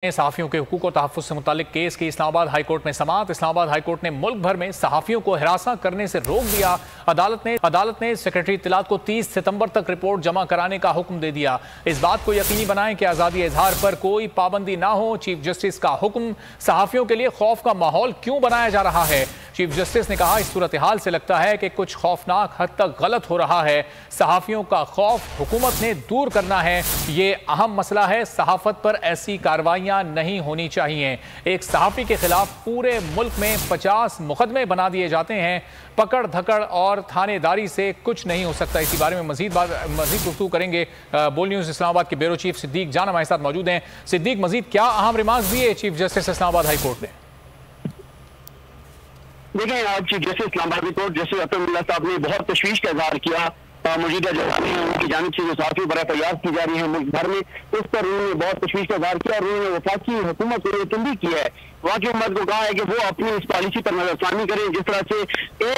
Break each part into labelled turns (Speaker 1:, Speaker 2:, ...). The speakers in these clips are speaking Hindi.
Speaker 1: सहाफियों के हुकूक और तहफ़्फ़ुज़ से मुतालिक केस की इस्लामाबाद हाईकोर्ट में समाअत। इस्लामाबाद हाईकोर्ट ने मुल्क भर में सहाफियों को हिरासा करने से रोक दिया। अदालत ने सेक्रेटरी इत्तलात को 30 सितंबर तक रिपोर्ट जमा कराने का हुक्म दे दिया। इस बात को यकीनी बनाएं कि आज़ादी इजहार पर कोई पाबंदी ना हो। चीफ जस्टिस का हुक्म, सहाफियों के लिए खौफ का माहौल क्यों बनाया जा रहा है? चीफ जस्टिस ने कहा, इस सूरत हाल से लगता है कि कुछ खौफनाक हद तक गलत हो रहा है। सहाफियों का खौफ हुकूमत ने दूर करना है, ये अहम मसला है। सहाफत पर ऐसी कार्रवाइयां नहीं होनी चाहिए। एक सहाफी के खिलाफ पूरे मुल्क में 50 मुकदमे बना दिए जाते हैं। पकड़ धकड़ और थानेदारी से कुछ नहीं हो सकता। इसी बारे में मजीद गुफ्तगू करेंगे। बोल न्यूज़ इस्लामाबाद के ब्यूरो चीफ सिद्दीक जान हमारे साथ मौजूद हैं। सिद्दीक, मजीद क्या अहम रिमार्क्स दिए chief justice Islamabad high court ने?
Speaker 2: देखें, आज chief justice Islamabad court justice Atullah साहब ने बहुत तशवीश का इजहार किया। मौजूदा जो उनकी जानिब से जो सहाफी पर एफआईआर की जा रही है मुल्क भर में, उस पर उन्होंने बहुत तशवीश का इजहार किया और उन्होंने वफाकी हुकूमत को तंबीह की है। वफाकी हुकूमत को कहा है कि वो अपनी इस पॉलिसी पर नजरसानी करें। जिस तरह से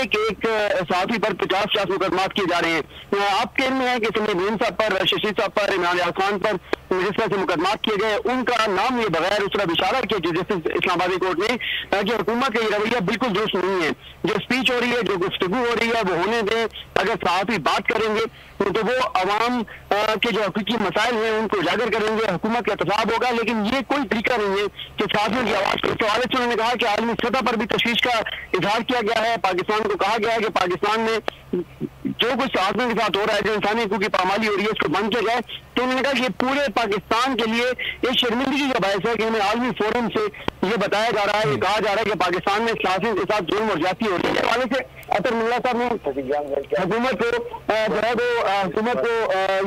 Speaker 2: एक एक सहाफी पर 50 मुकदमात किए जा रहे हैं। आपके इल्म है कि समीर साहब पर, शशीद साहब पर, इमरान खान पर जिस तरह से मुकदमात किए गए, उनका नाम ये बगैर उस तरह इशारा किया जस्टिस इस्लामाबादी कोर्ट ने कि हुकूमत का ये रवैया बिल्कुल दुरुस्त नहीं है। जो स्पीच हो रही है, जो गुफ्तगू हो रही है, वो होने दें। अगर सहाफी बात करेंगे तो वो अवाम के जो हकीकी मसाइल हैं उनको उजागर करेंगे, हुकूमत का एहतसाब होगा। लेकिन ये कोई तरीका नहीं है कि सहाफियों की आवाज को सवाल से उन्होंने कहा कि आलमी सतह पर भी तशवीश का इजहार किया गया है। पाकिस्तान को कहा गया है कि पाकिस्तान में जो कुछ सहाफियों के साथ हो रहा है, जो इंसानी हकूक की पामाली हो रही है, उसको बंद किया जाए। तो उन्होंने कहा कि पूरे पाकिस्तान के लिए एक शर्मिंदगी का बायस है कि हमें आलमी फोरम से ये बताया जा रहा है, ये कहा जा रहा है कि पाकिस्तान में सहाफियों के साथ जुल्म और ज्यादती हो रही है। हवाले से अतर मुल्ला साहब ने हुकूमत को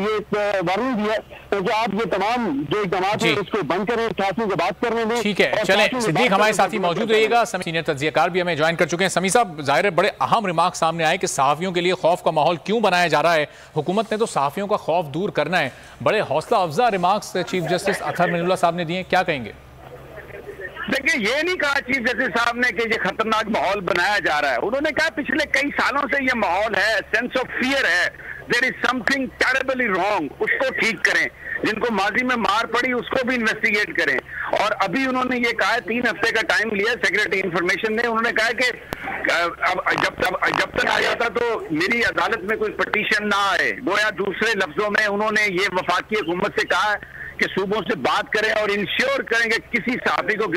Speaker 2: ये वार्निंग दी है कि आप ये तमाम जो इकदाम है उसको बंद करें, सहाफियों को बात करने दें।
Speaker 1: ठीक है, चलें सिद्दीक हमारे साथ ही मौजूद रहिएगा। सीनियर तज्जियाकार भी हमें ज्वाइन कर चुके हैं। समी साहब, जाहिर है बड़े अहम रिमार्क सामने आए कि सहाफियों के लिए खौफ का माहौल क्यों बनाया जा रहा है। हुकूमत ने तो सहाफियों का खौफ दूर करना है। बड़े हौसला Afza remarks chief justice Athar Minallah साहब ने दिए, क्या कहेंगे?
Speaker 3: देखिए, ये नहीं कहा चीफ जस्टिस साहब ने कि ये खतरनाक माहौल बनाया जा रहा है। उन्होंने कहा पिछले कई सालों से ये माहौल है, सेंस ऑफ फियर है, there is something terribly wrong, उसको ठीक करें। जिनको माजी में मार पड़ी उसको भी इन्वेस्टिगेट करें। और अभी उन्होंने ये कहा है, 3 हफ्ते का टाइम लिया सेक्रेटरी इंफॉर्मेशन ने। उन्होंने कहा कि जब तक आ जाता तो मेरी अदालत में कोई पटिशन ना आए। गोया दूसरे लफ्जों में उन्होंने ये वफाकी हुकूमत से कहा कि सूबों से बात करें और इंश्योर करें कि किसी सहाफी को